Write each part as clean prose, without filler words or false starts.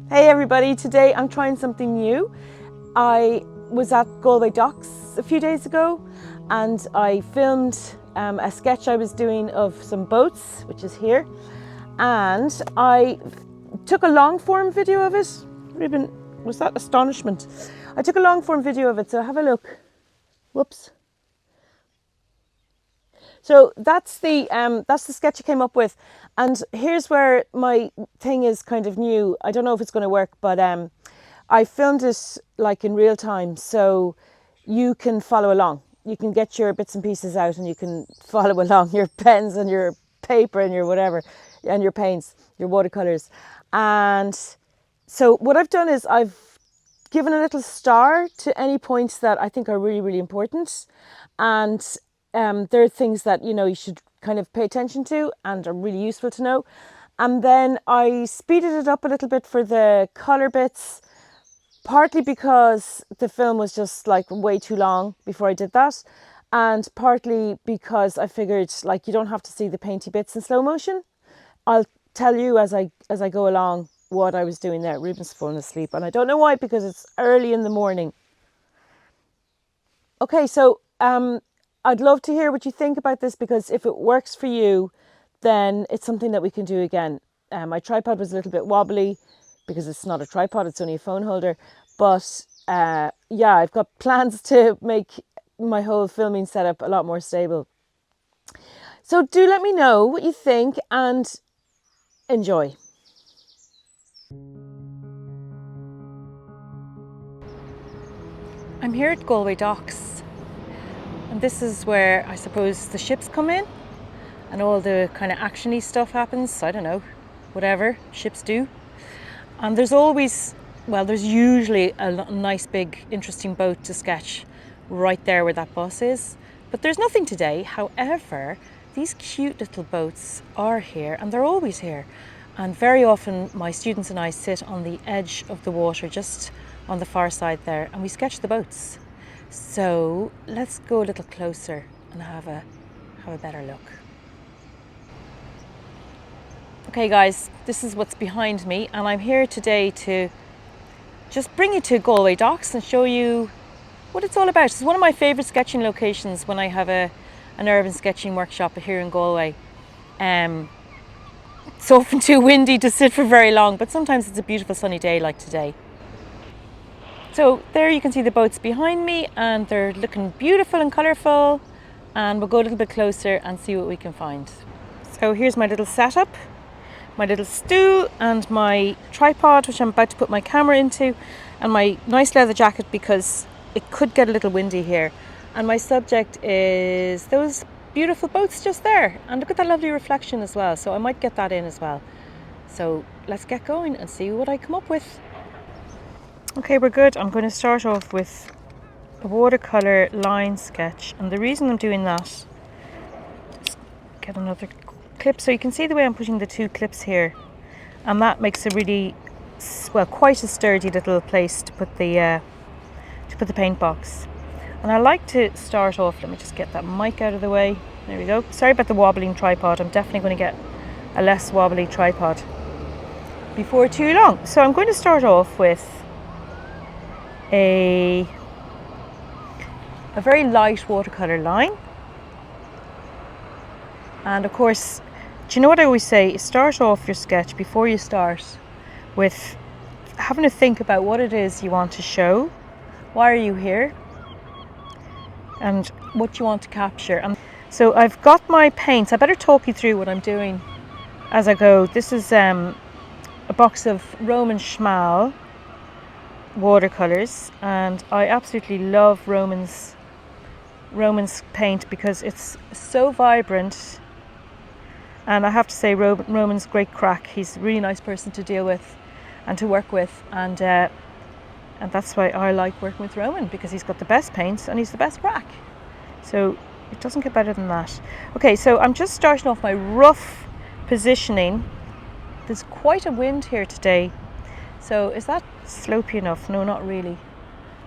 Hey everybody, today I'm trying something new. I was at Galway Docks a few days ago and I filmed a sketch I was doing of some boats, which is here, and I took a long form video of it. Ruben, was that astonishment? I took a long form video of it, so have a look. Whoops. So that's the sketch I came up with, and here's where my thing is kind of new. I don't know if it's going to work, but I filmed it like in real time, so you can follow along. You can get your bits and pieces out, and you can follow along your pens and your paper and your whatever, and your paints, your watercolors. And so what I've done is I've given a little star to any points that I think are really, really important, and there are things that you should kind of pay attention to and are really useful to know. And then I speeded it up a little bit for the colour bits, partly because the film was just like way too long before I did that, and partly because I figured like you don't have to see the painty bits in slow motion. I'll tell you as I go along what I was doing there. Ruben's fallen asleep, and I don't know why, because it's early in the morning. Okay, so I'd love to hear what you think about this, because if it works for you, then it's something that we can do again. My tripod was a little bit wobbly because it's not a tripod, it's only a phone holder. But yeah, I've got plans to make my whole filming setup a lot more stable. So do let me know what you think and enjoy. I'm here at Galway Docks, and this is where I suppose the ships come in and all the kind of actiony stuff happens. I don't know, whatever ships do. And there's usually a nice big interesting boat to sketch right there where that bus is, but there's nothing today. However, these cute little boats are here, and they're always here, and very often my students and I sit on the edge of the water just on the far side there, and we sketch the boats. So let's go a little closer and have a better look. Okay guys, this is what's behind me, and I'm here today to just bring you to Galway Docks and show you what it's all about. It's one of my favourite sketching locations when I have an urban sketching workshop here in Galway. It's often too windy to sit for very long, but sometimes it's a beautiful sunny day like today. So there you can see the boats behind me, and they're looking beautiful and colourful, and we'll go a little bit closer and see what we can find. So here's my little setup, my little stool and my tripod, which I'm about to put my camera into, and my nice leather jacket because it could get a little windy here. And my subject is those beautiful boats just there, and look at that lovely reflection as well, so I might get that in as well. So let's get going and see what I come up with. Okay, we're good. I'm going to start off with a watercolour line sketch, and the reason I'm doing that, just get another clip so you can see the way I'm putting the two clips here, and that makes a really, well, quite a sturdy little place to put the paint box. And I like to start off, let me just get that mic out of the way, there we go. Sorry about the wobbling tripod, I'm definitely going to get a less wobbly tripod before too long. So I'm going to start off with a very light watercolour line, and of course, do you know what I always say? Start off your sketch before you start with having to think about what it is you want to show, why are you here, and what you want to capture. And so I've got my paints. I better talk you through what I'm doing as I go. This is a box of Roman Schmal watercolours, and I absolutely love Roman's paint because it's so vibrant, and I have to say Roman's great crack. He's a really nice person to deal with and to work with, and that's why I like working with Roman, because he's got the best paints and he's the best crack, so it doesn't get better than that. Okay, so I'm just starting off my rough positioning. There's quite a wind here today, so is that slopey enough? No, not really.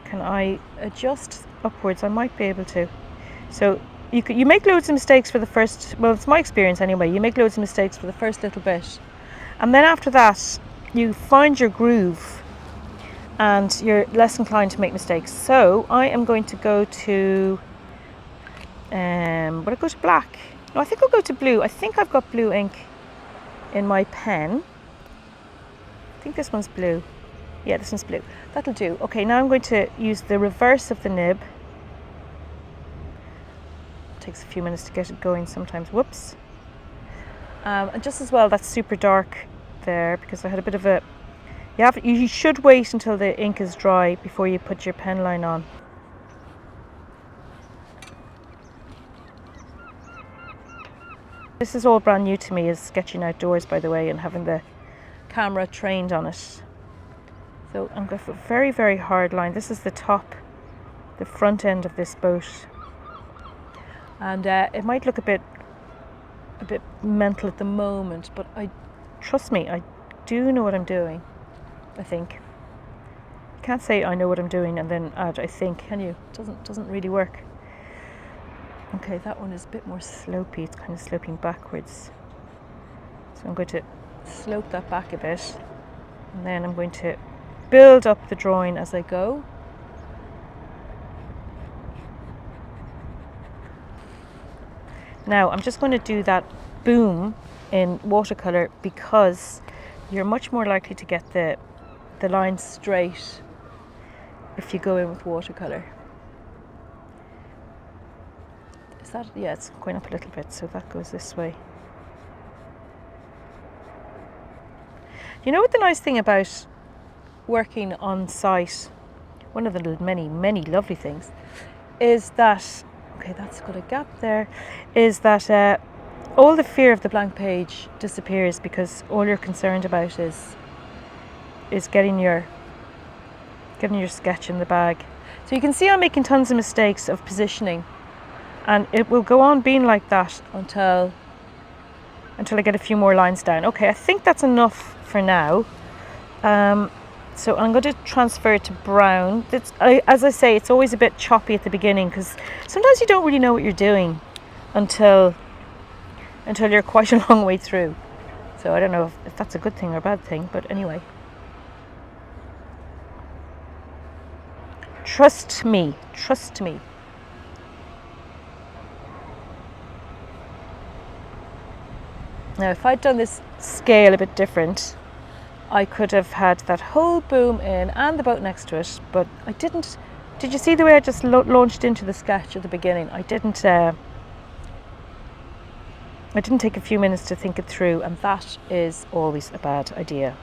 Can I adjust upwards? I might be able to. So you make loads of mistakes for the first, well, it's my experience anyway, you make loads of mistakes for the first little bit, and then after that you find your groove and you're less inclined to make mistakes. So I am going to go to, would I go to black? No, I think I'll go to blue. I think I've got blue ink in my pen. I think this one's blue. Yeah, this one's blue. That'll do. Okay, now I'm going to use the reverse of the nib. It takes a few minutes to get it going sometimes. Whoops. And just as well, that's super dark there because I had a bit of a... You should wait until the ink is dry before you put your pen line on. This is all brand new to me, is sketching outdoors, by the way, and having the camera trained on it. So I'm going for a very, very hard line. This is the top, the front end of this boat. And it might look a bit mental at the moment, but trust me, I do know what I'm doing, I think. You can't say I know what I'm doing and then add I think, can you? It doesn't really work. Okay, that one is a bit more slopey. It's kind of sloping backwards. So I'm going to slope that back a bit, and then I'm going to build up the drawing as I go. Now I'm just going to do that boom in watercolour because you're much more likely to get the lines straight if you go in with watercolour. Is that, yeah, it's going up a little bit, so that goes this way. You know what the nice thing about working on site, one of the many, many lovely things, is that, okay, that's got a gap there, is that all the fear of the blank page disappears because all you're concerned about is getting your sketch in the bag. So you can see I'm making tons of mistakes of positioning, and it will go on being like that until I get a few more lines down. Okay, I think that's enough for now. So I'm going to transfer it to brown. As I say, it's always a bit choppy at the beginning because sometimes you don't really know what you're doing until you're quite a long way through. So I don't know if that's a good thing or a bad thing, but anyway. Trust me, trust me. Now, if I'd done this scale a bit different, I could have had that whole boom in and the boat next to it, but I didn't. Did you see the way I just launched into the sketch at the beginning? I didn't take a few minutes to think it through, and that is always a bad idea.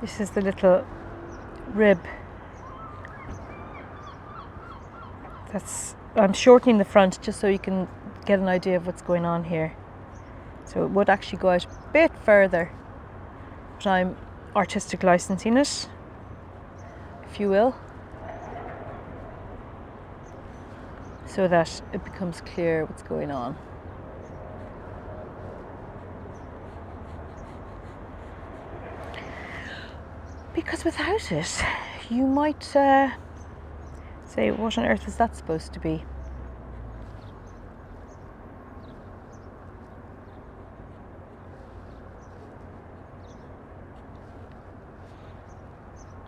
This is the little rib. I'm shortening the front just so you can get an idea of what's going on here. So it would actually go out a bit further, but I'm artistic license in it, if you will, so that it becomes clear what's going on. Because without it, you might say, what on earth is that supposed to be?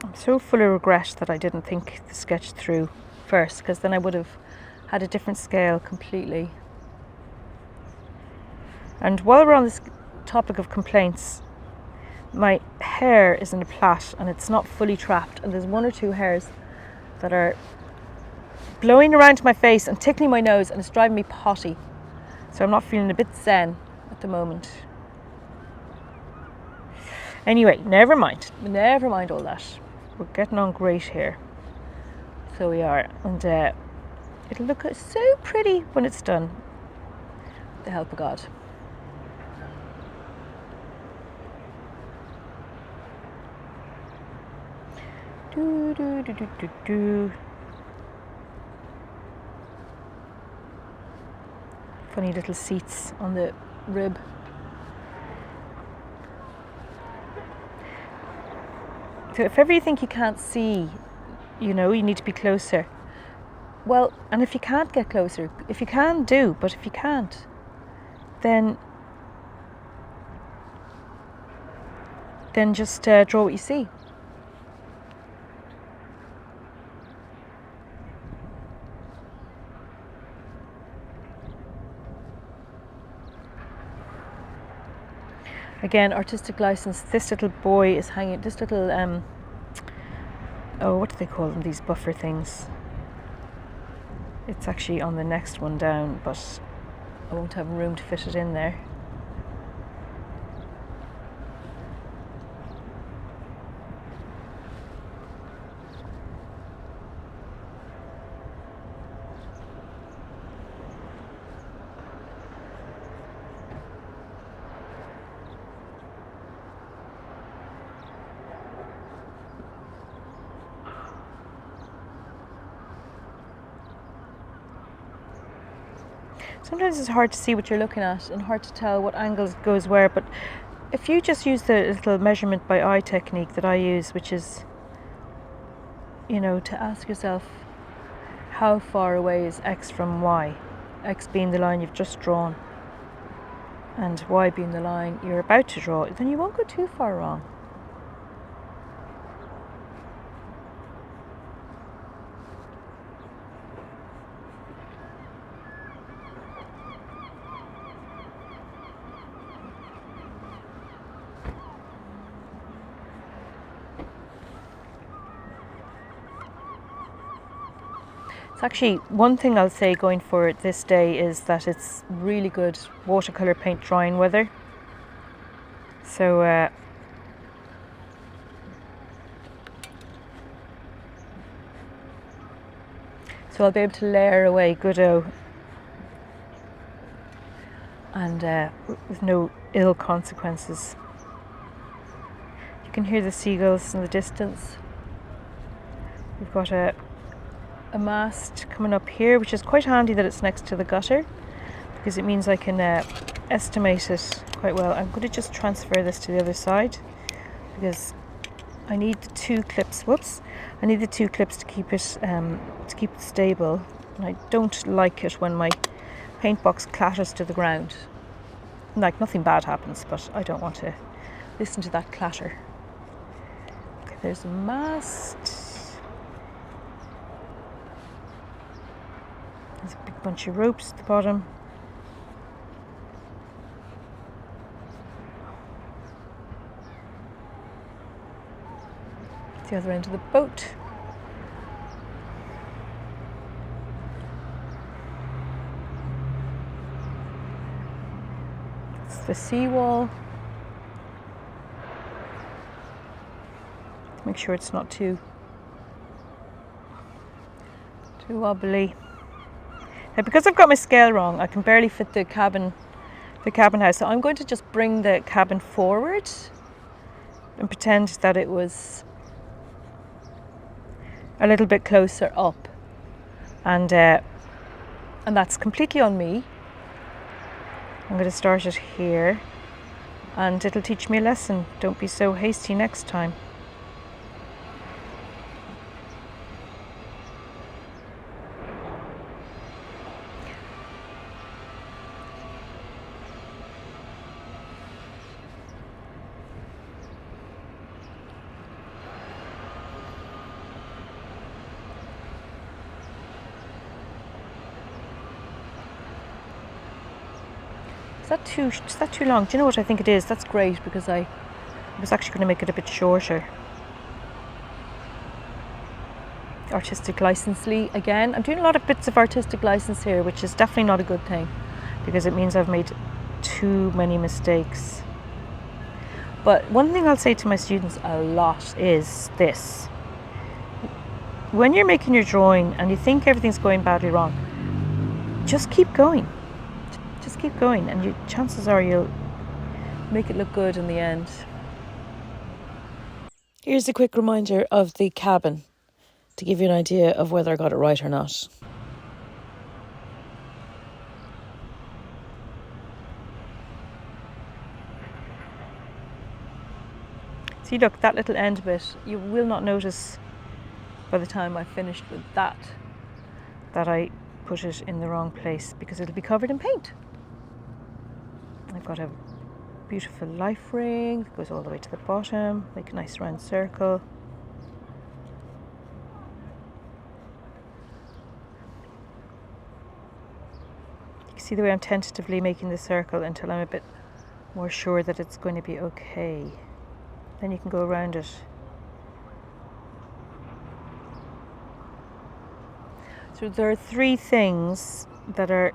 I'm so full of regret that I didn't think the sketch through first, because then I would have had a different scale completely. And while we're on this topic of complaints, my hair is in a plait and it's not fully trapped, and there's one or two hairs that are blowing around my face and tickling my nose, and it's driving me potty. So I'm not feeling a bit zen at the moment. Anyway, never mind all that. We're getting on great here. So we are, and it'll look so pretty when it's done, with the help of God. Do, do, do, do, do, do. Funny little seats on the rib. So if ever you think you can't see, you need to be closer. Well, and if you can't get closer, if you can do, but if you can't, then just draw what you see. Again, artistic license. This little boy is hanging, this little, what do they call them, these buffer things? It's actually on the next one down, but I won't have room to fit it in there. Sometimes it's hard to see what you're looking at and hard to tell what angle goes where, but if you just use the little measurement by eye technique that I use, which is, to ask yourself, how far away is X from Y? X being the line you've just drawn and Y being the line you're about to draw, then you won't go too far wrong. It's actually, one thing I'll say going for it this day is that it's really good watercolour paint drying weather. So I'll be able to layer away good-o and with no ill consequences. You can hear the seagulls in the distance. We've got a mast coming up here, which is quite handy that it's next to the gutter, because it means I can estimate it quite well. I'm going to just transfer this to the other side because I need the two clips. I need the two clips to keep it stable, and I don't like it when my paint box clatters to the ground. Like, nothing bad happens, but I don't want to listen to that clatter. Okay, there's a mast. There's a big bunch of ropes at the bottom. It's the other end of the boat. It's the seawall. Make sure it's not too wobbly. Now, because I've got my scale wrong, I can barely fit the cabin house. So I'm going to just bring the cabin forward and pretend that it was a little bit closer up, and that's completely on me. I'm going to start it here, and it'll teach me a lesson. Don't be so hasty next time. Is that too long? Do you know what I think it is? That's great, because I was actually going to make it a bit shorter. Artistic licensely again. I'm doing a lot of bits of artistic license here, which is definitely not a good thing, because it means I've made too many mistakes. But one thing I'll say to my students a lot is this: when you're making your drawing and you think everything's going badly wrong, just keep going. Just keep going, and chances are you'll make it look good in the end. Here's a quick reminder of the cabin to give you an idea of whether I got it right or not. See, look, that little end bit, you will not notice by the time I've finished with that I put it in the wrong place, because it'll be covered in paint. I've got a beautiful life ring that goes all the way to the bottom, make a nice round circle. You can see the way I'm tentatively making the circle until I'm a bit more sure that it's going to be okay. Then you can go around it. So there are 3 things that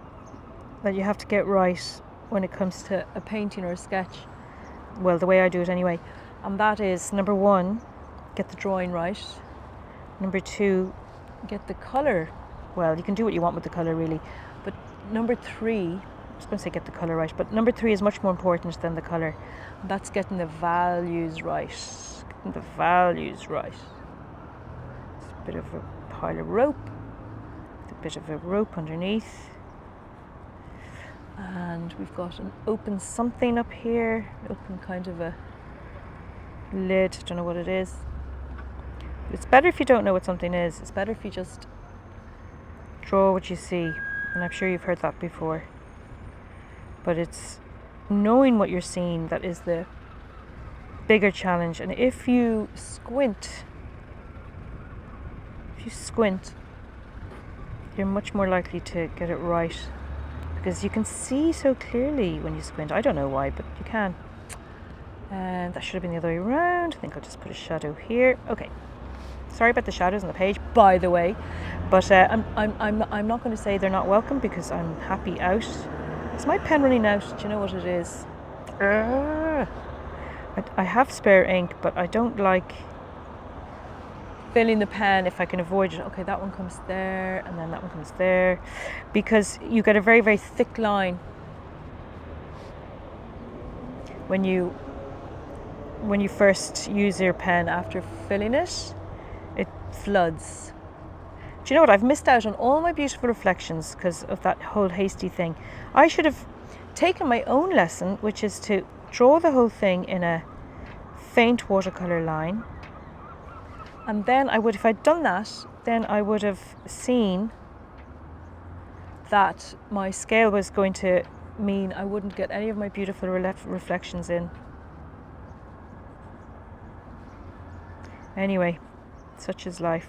you have to get right when it comes to a painting or a sketch. Well, the way I do it anyway. And that is, number 1, get the drawing right. Number 2, get the colour. Well, you can do what you want with the colour really. But number 3, I was going to say get the colour right, but number 3 is much more important than the colour. And that's getting the values right. Getting the values right. It's a bit of a pile of rope. A bit of a rope underneath. And we've got an open something up here. Open kind of a lid. I don't know what it is. It's better if you don't know what something is. It's better if you just draw what you see. And I'm sure you've heard that before. But it's knowing what you're seeing that is the bigger challenge. And if you squint, you're much more likely to get it right, because you can see so clearly when you squint. I don't know why, but you can. And that should have been the other way around. I think I'll just put a shadow here. Okay. Sorry about the shadows on the page, by the way. But I'm not going to say they're not welcome, because I'm happy out. Is my pen running out? Do you know what it is? I have spare ink, but I don't like filling the pen if I can avoid it. Okay, that one comes there, and then that one comes there, because you get a very, very thick line when you first use your pen. After filling it, it floods. Do you know what? I've missed out on all my beautiful reflections because of that whole hasty thing. I should have taken my own lesson, which is to draw the whole thing in a faint watercolour line. And then if I'd done that, then I would have seen that my scale was going to mean I wouldn't get any of my beautiful reflections in. Anyway, such is life.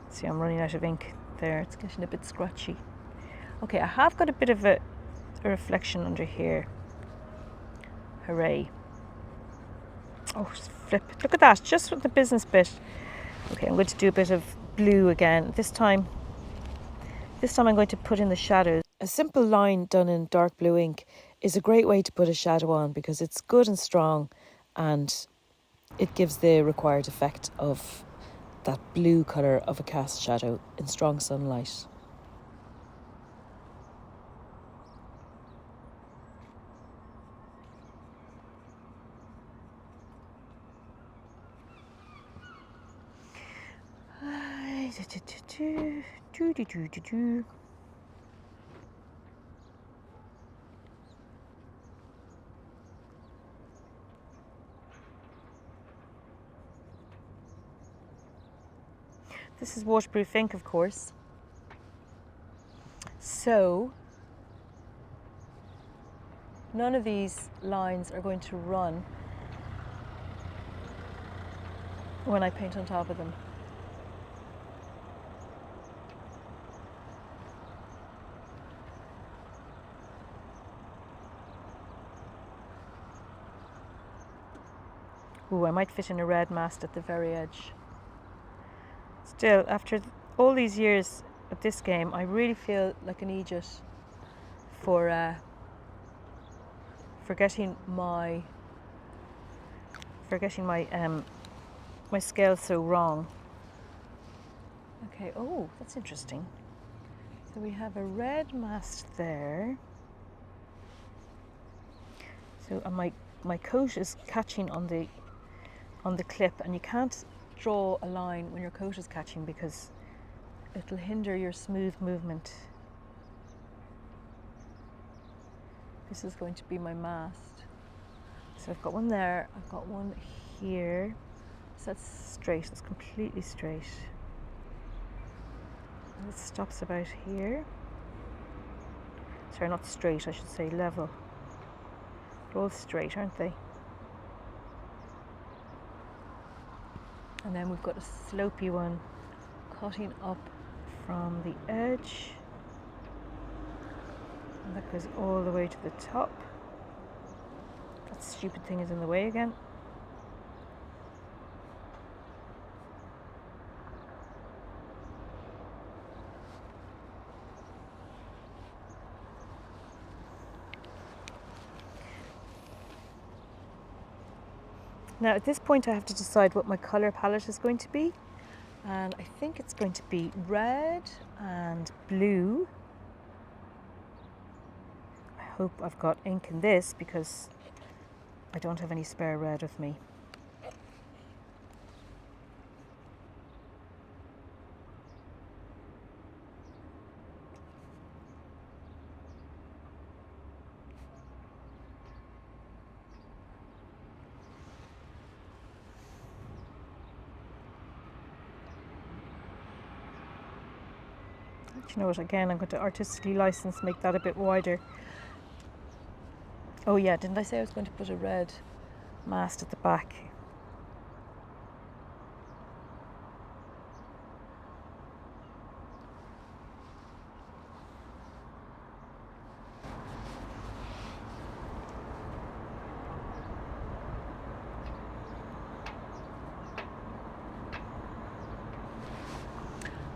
See, I'm running out of ink there. It's getting a bit scratchy. Okay, I have got a bit of a reflection under here. Hooray. Oh, flip. Look at that, just with the business bit. Okay, I'm going to do a bit of blue again. This time I'm going to put in the shadows. A simple line done in dark blue ink is a great way to put a shadow on, because it's good and strong, and it gives the required effect of that blue colour of a cast shadow in strong sunlight. This is waterproof ink, of course. So none of these lines are going to run when I paint on top of them. Ooh, I might fit in a red mast at the very edge. Still, after all these years of this game, I really feel like an idiot for getting my my scale so wrong. Okay, oh, that's interesting. So we have a red mast there. So my coat is catching on the clip, and you can't draw a line when your coat is catching because it'll hinder your smooth movement. This is going to be my mast. So I've got one there, I've got one here. So that's straight, that's completely straight. And it stops about here. Sorry, not straight, I should say level. They're all straight, aren't they? And then we've got a slopey one cutting up from the edge. And that goes all the way to the top. That stupid thing is in the way again. Now at this point I have to decide what my colour palette is going to be, and I think it's going to be red and blue. I hope I've got ink in this because I don't have any spare red with me. Do you know what, again, I'm going to artistically license, make that a bit wider. Oh yeah, didn't I say I was going to put a red mast at the back?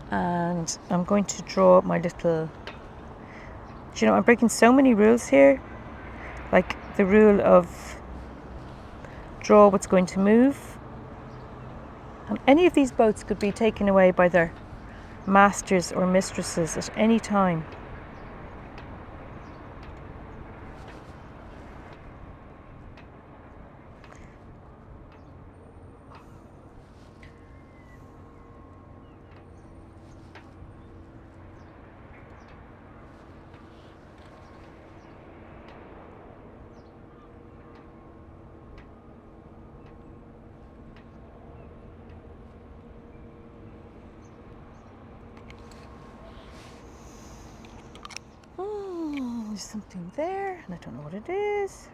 And I'm going to draw my little, do you know, I'm breaking so many rules here, like the rule of draw what's going to move. And any of these boats could be taken away by their masters or mistresses at any time. There's something there, and I don't know what it is.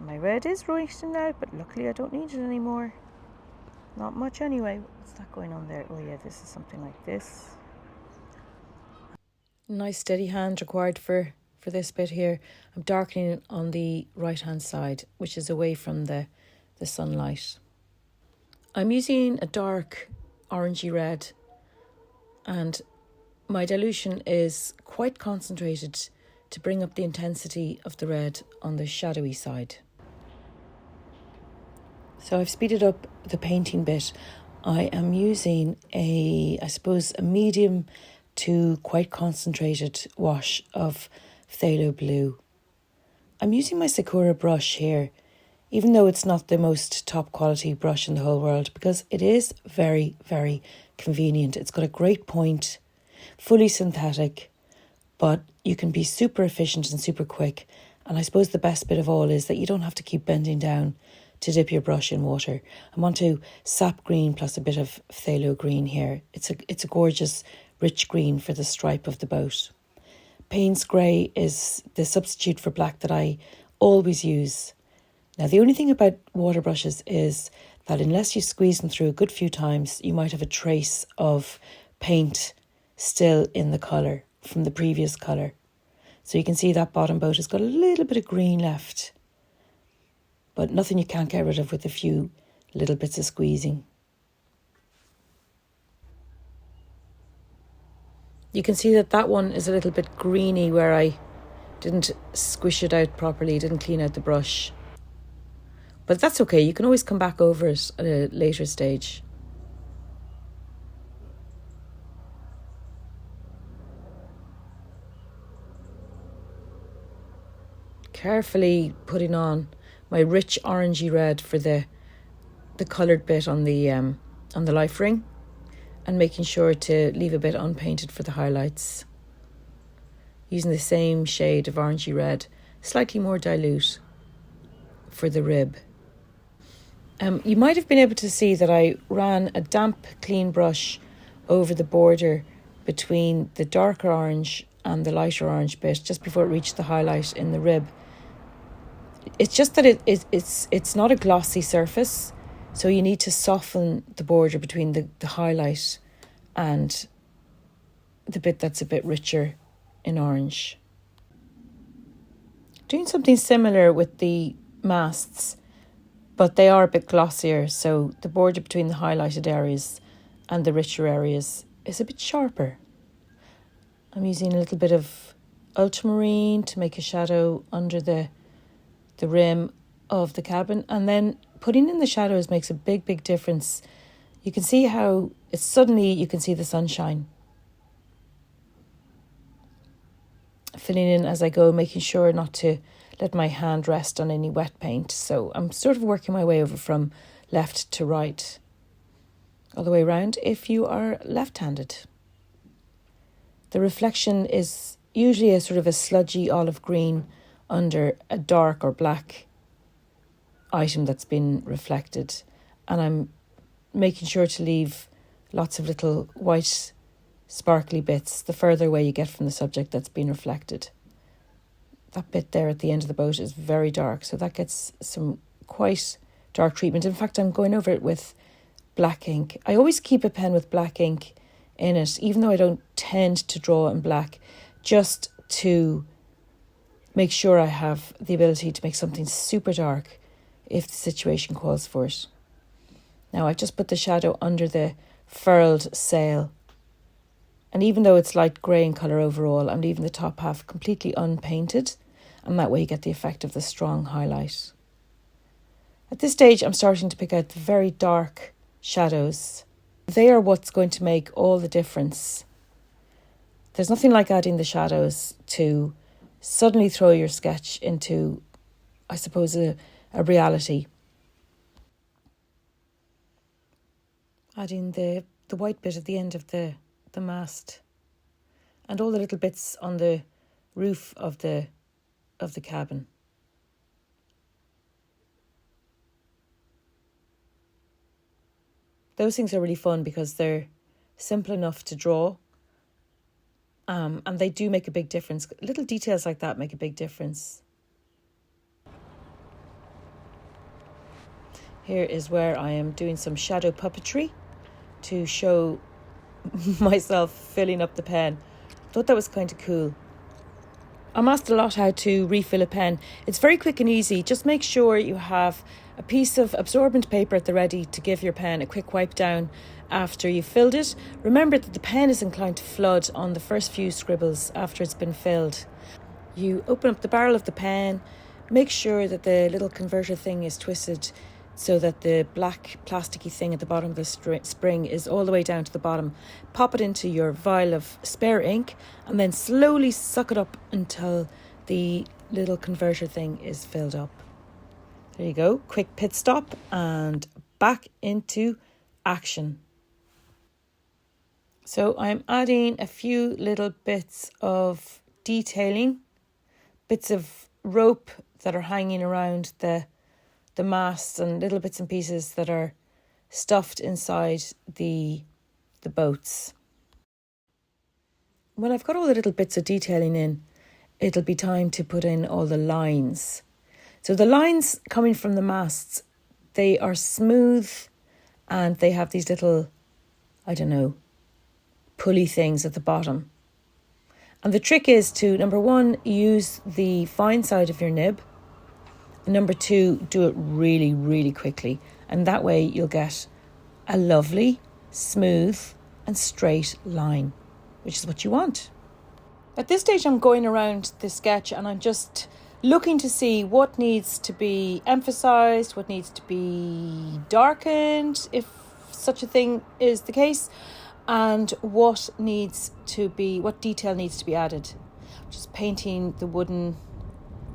My red is running out, but luckily I don't need it anymore. Not much anyway. What's that going on there? Oh yeah, this is something like this. Nice steady hand required for this bit here. I'm darkening it on the right hand side, which is away from the sunlight. I'm using a dark orangey red, and my dilution is quite concentrated to bring up the intensity of the red on the shadowy side. So I've speeded up the painting bit. I am using I suppose a medium to quite concentrated wash of phthalo blue. I'm using my Sakura brush here, even though it's not the most top quality brush in the whole world, because it is very, very convenient. It's got a great point, fully synthetic, but you can be super efficient and super quick. And I suppose the best bit of all is that you don't have to keep bending down to dip your brush in water. I'm onto sap green plus a bit of phthalo green here. It's a gorgeous rich green for the stripe of the boat. Payne's grey is the substitute for black that I always use. Now, the only thing about water brushes is that unless you squeeze them through a good few times, you might have a trace of paint still in the colour from the previous colour. So you can see that bottom boat has got a little bit of green left, but nothing you can't get rid of with a few little bits of squeezing. You can see that that one is a little bit greeny where I didn't squish it out properly, didn't clean out the brush. But that's okay, you can always come back over it at a later stage. Carefully putting on my rich orangey red for the coloured bit on the life ring, and making sure to leave a bit unpainted for the highlights. Using the same shade of orangey red, slightly more dilute for the rib. You might have been able to see that I ran a damp, clean brush over the border between the darker orange and the lighter orange bit just before it reached the highlight in the rib. It's just that it's not a glossy surface, so you need to soften the border between the highlight and the bit that's a bit richer in orange. Doing something similar with the masts, but they are a bit glossier, so the border between the highlighted areas and the richer areas is a bit sharper. I'm using a little bit of ultramarine to make a shadow under the rim of the cabin, and then putting in the shadows makes a big difference. You can see how it's suddenly you can see the sunshine. Filling in as I go, making sure not to let my hand rest on any wet paint. So I'm sort of working my way over from left to right, all the way around if you are left-handed. The reflection is usually a sort of a sludgy olive green under a dark or black item that's been reflected, and I'm making sure to leave lots of little white sparkly bits the further away you get from the subject that's been reflected. That bit there at the end of the boat is very dark, so that gets some quite dark treatment. In fact, I'm going over it with black ink. I always keep a pen with black ink in it, even though I don't tend to draw in black, just to make sure I have the ability to make something super dark if the situation calls for it. Now I've just put the shadow under the furled sail, and even though it's light grey in colour overall, I'm leaving the top half completely unpainted, and that way you get the effect of the strong highlight. At this stage I'm starting to pick out the very dark shadows. They are what's going to make all the difference. There's nothing like adding the shadows to suddenly throw your sketch into, I suppose, a reality. Adding the white bit at the end of the mast and all the little bits on the roof of the cabin. Those things are really fun because they're simple enough to draw, and they do make a big difference. Little details like that make a big difference. Here is where I am doing some shadow puppetry to show myself filling up the pen. Thought that was kind of cool. I'm asked a lot how to refill a pen. It's very quick and easy. Just make sure you have a piece of absorbent paper at the ready to give your pen a quick wipe down after you've filled it. Remember that the pen is inclined to flood on the first few scribbles after it's been filled. You open up the barrel of the pen, make sure that the little converter thing is twisted so that the black plasticky thing at the bottom of the spring is all the way down to the bottom. Pop it into your vial of spare ink and then slowly suck it up until the little converter thing is filled up. There you go, quick pit stop and back into action. So I'm adding a few little bits of detailing, bits of rope that are hanging around the masts and little bits and pieces that are stuffed inside the boats. When I've got all the little bits of detailing in, it'll be time to put in all the lines. So the lines coming from the masts, they are smooth and they have these little, pulley things at the bottom. And the trick is to, number one, use the fine side of your nib. And number two, do it really, really quickly. And that way you'll get a lovely, smooth and straight line, which is what you want. At this stage, I'm going around the sketch and I'm just looking to see what needs to be emphasised, what needs to be darkened, if such a thing is the case, and what detail needs to be added. Just painting the wooden,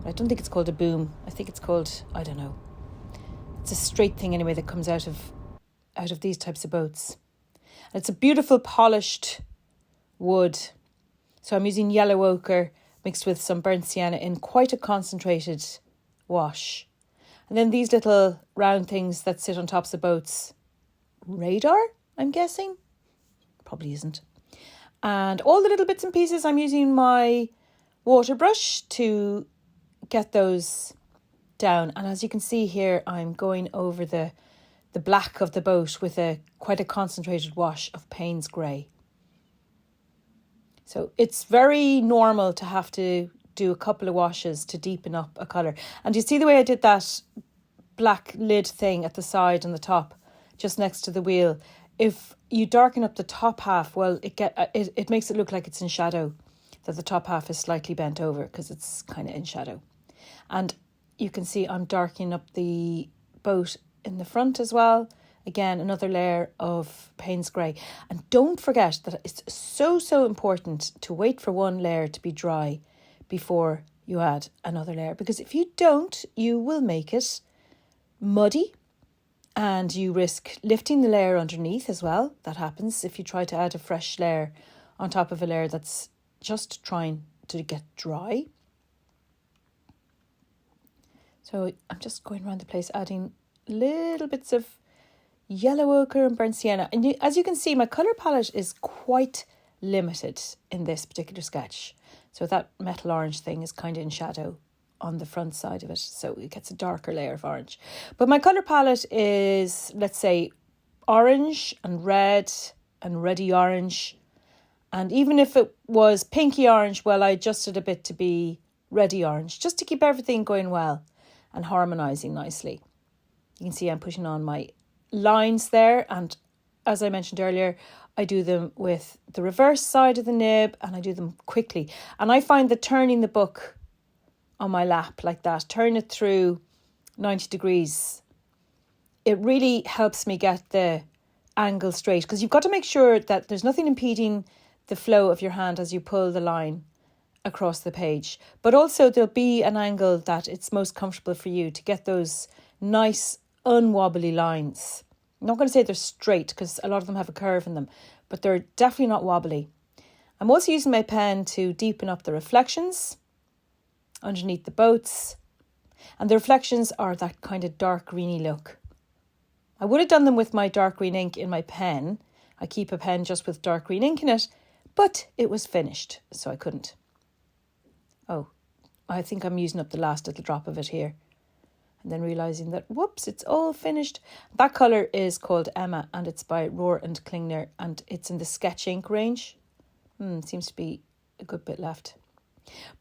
I don't think it's called a boom. I think it's called, It's a straight thing anyway that comes out of these types of boats. And it's a beautiful polished wood. So I'm using yellow ochre mixed with some burnt sienna in quite a concentrated wash. And then these little round things that sit on tops of boats. Radar, I'm guessing? Probably isn't. And all the little bits and pieces, I'm using my water brush to get those down. And as you can see here, I'm going over the black of the boat with quite a concentrated wash of Payne's grey. So it's very normal to have to do a couple of washes to deepen up a colour. And you see the way I did that black lid thing at the side and the top, just next to the wheel. If you darken up the top half, well, it makes it look like it's in shadow, that the top half is slightly bent over because it's kind of in shadow. And you can see I'm darkening up the boat in the front as well. Again, another layer of Payne's grey. And don't forget that it's so important to wait for one layer to be dry before you add another layer. Because if you don't, you will make it muddy and you risk lifting the layer underneath as well. That happens if you try to add a fresh layer on top of a layer that's just trying to get dry. So I'm just going around the place adding little bits of yellow ochre and burnt sienna. And as you can see, my colour palette is quite limited in this particular sketch. So that metal orange thing is kind of in shadow on the front side of it. So it gets a darker layer of orange. But my colour palette is, let's say, orange and red and reddy orange. And even if it was pinky orange, well, I adjusted a bit to be reddy orange, just to keep everything going well and harmonising nicely. You can see I'm putting on my lines there, and as I mentioned earlier, I do them with the reverse side of the nib and I do them quickly. And I find that turning the book on my lap like that, turn it through 90 degrees, it really helps me get the angle straight, because you've got to make sure that there's nothing impeding the flow of your hand as you pull the line across the page. But also there'll be an angle that it's most comfortable for you to get those nice unwobbly lines. I'm not going to say they're straight because a lot of them have a curve in them, but they're definitely not wobbly. I'm also using my pen to deepen up the reflections underneath the boats, and the reflections are that kind of dark greeny look. I would have done them with my dark green ink in my pen. I keep a pen just with dark green ink in it, but it was finished, so I couldn't. Oh, I think I'm using up the last little drop of it here. And then realising that, whoops, it's all finished. That colour is called Emma and it's by Rohr and Klingner and it's in the Sketch Ink range. Seems to be a good bit left.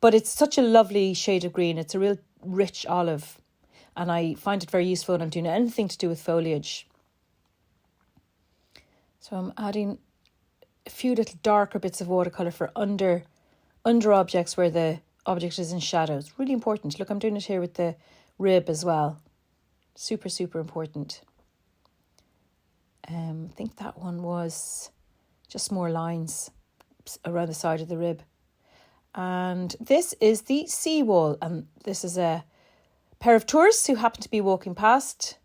But it's such a lovely shade of green. It's a real rich olive and I find it very useful when I'm doing anything to do with foliage. So I'm adding a few little darker bits of watercolour for under objects where the object is in shadow. It's really important. Look, I'm doing it here with the rib as well. Super important. I think that one was just more lines around the side of the rib. And this is the seawall, and this is a pair of tourists who happen to be walking past.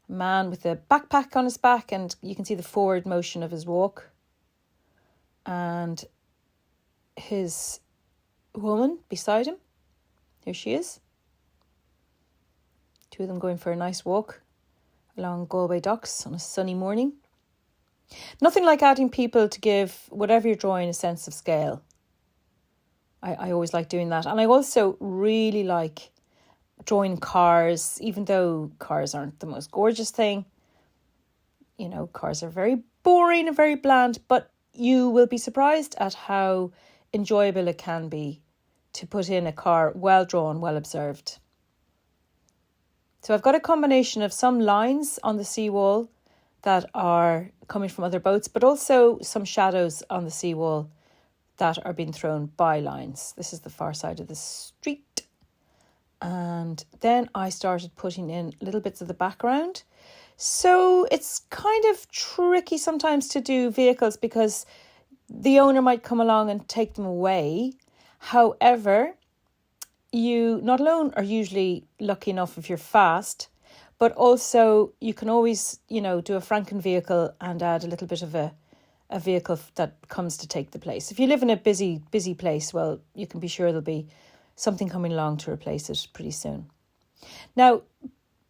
A man with a backpack on his back, and you can see the forward motion of his walk. and his woman beside him. Here she is. Two of them going for a nice walk along Galway Docks on a sunny morning. Nothing like adding people to give whatever you're drawing a sense of scale. I always like doing that. And I also really like drawing cars, even though cars aren't the most gorgeous thing. You know, cars are very boring and very bland, but you will be surprised at how enjoyable it can be to put in a car well drawn, well observed. So I've got a combination of some lines on the seawall that are coming from other boats, but also some shadows on the seawall that are being thrown by lines. This is the far side of the street. And then I started putting in little bits of the background. So it's kind of tricky sometimes to do vehicles because the owner might come along and take them away. However, you not alone are usually lucky enough if you're fast, but also you can always, do a Franken vehicle and add a little bit of a vehicle that comes to take the place. If you live in a busy place, well, you can be sure there'll be something coming along to replace it pretty soon. Now,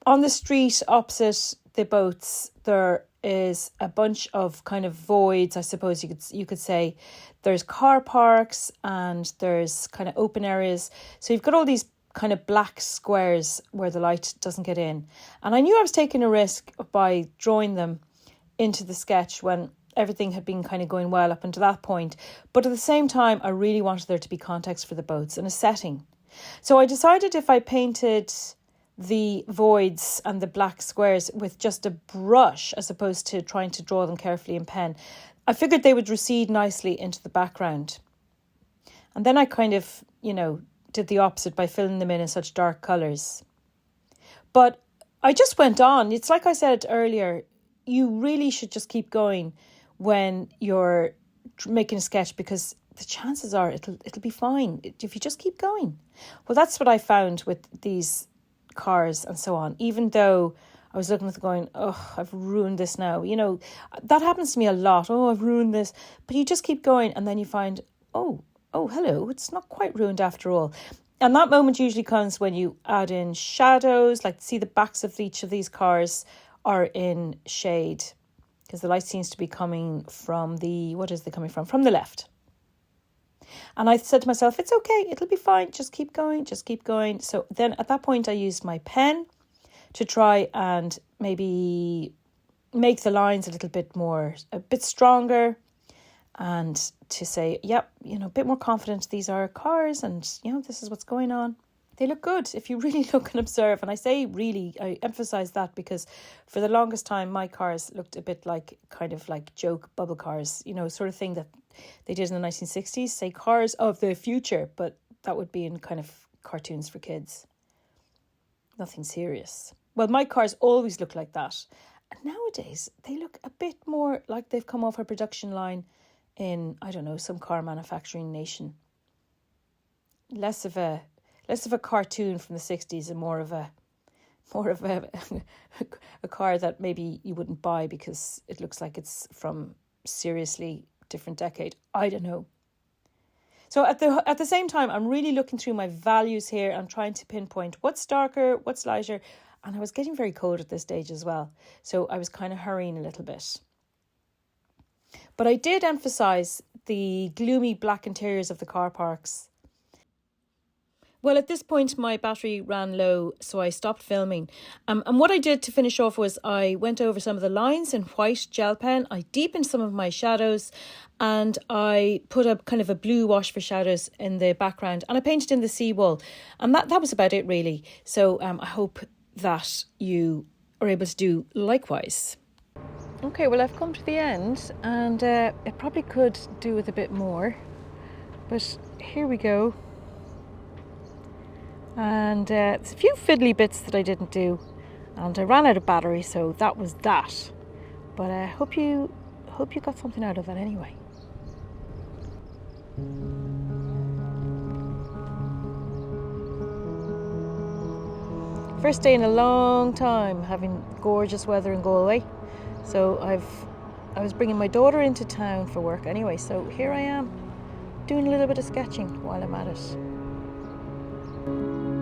on the street opposite the boats, there is a bunch of kind of voids, I suppose you could say. There's car parks and there's kind of open areas. So you've got all these kind of black squares where the light doesn't get in. And I knew I was taking a risk by drawing them into the sketch when everything had been kind of going well up until that point. But at the same time, I really wanted there to be context for the boats and a setting. So I decided if I painted the voids and the black squares with just a brush as opposed to trying to draw them carefully in pen, I figured they would recede nicely into the background. And then I kind of, did the opposite by filling them in such dark colours. But I just went on. It's like I said earlier, you really should just keep going when you're making a sketch because the chances are it'll be fine if you just keep going. Well, that's what I found with these cars and so on. Even though I was looking at them going, oh, I've ruined this now. That happens to me a lot. Oh, I've ruined this. But you just keep going and then you find, oh, hello, it's not quite ruined after all. And that moment usually comes when you add in shadows, like see the backs of each of these cars are in shade because the light seems to be coming from From the left. And I said to myself, it's okay, it'll be fine, just keep going. So then at that point I used my pen to try and maybe make the lines a bit stronger and to say, yep, a bit more confident, these are cars and, this is what's going on. They look good if you really look and observe. And I say really, I emphasize that because for the longest time, my cars looked a bit like joke bubble cars, sort of thing that they did in the 1960s, say cars of the future, but that would be in kind of cartoons for kids. Nothing serious. Well, my cars always look like that. And nowadays, they look a bit more like they've come off a production line in, I don't know, some car manufacturing nation. Less of a cartoon from the 60s and more of a car that maybe you wouldn't buy because it looks like it's from seriously different decade. I don't know. So at the same time, I'm really looking through my values here. I'm trying to pinpoint what's darker, what's lighter. And I was getting very cold at this stage as well. So I was kind of hurrying a little bit. But I did emphasise the gloomy black interiors of the car parks. Well, at this point, my battery ran low, so I stopped filming. And what I did to finish off was I went over some of the lines in white gel pen. I deepened some of my shadows and I put a kind of a blue wash for shadows in the background. And I painted in the seawall. And that was about it, really. So I hope that you are able to do likewise. Okay, well, I've come to the end and it probably could do with a bit more. But here we go. And there's a few fiddly bits that I didn't do, and I ran out of battery, so that was that. But I hope you got something out of that anyway. First day in a long time having gorgeous weather in Galway, so I've I was bringing my daughter into town for work anyway, so here I am doing a little bit of sketching while I'm at it.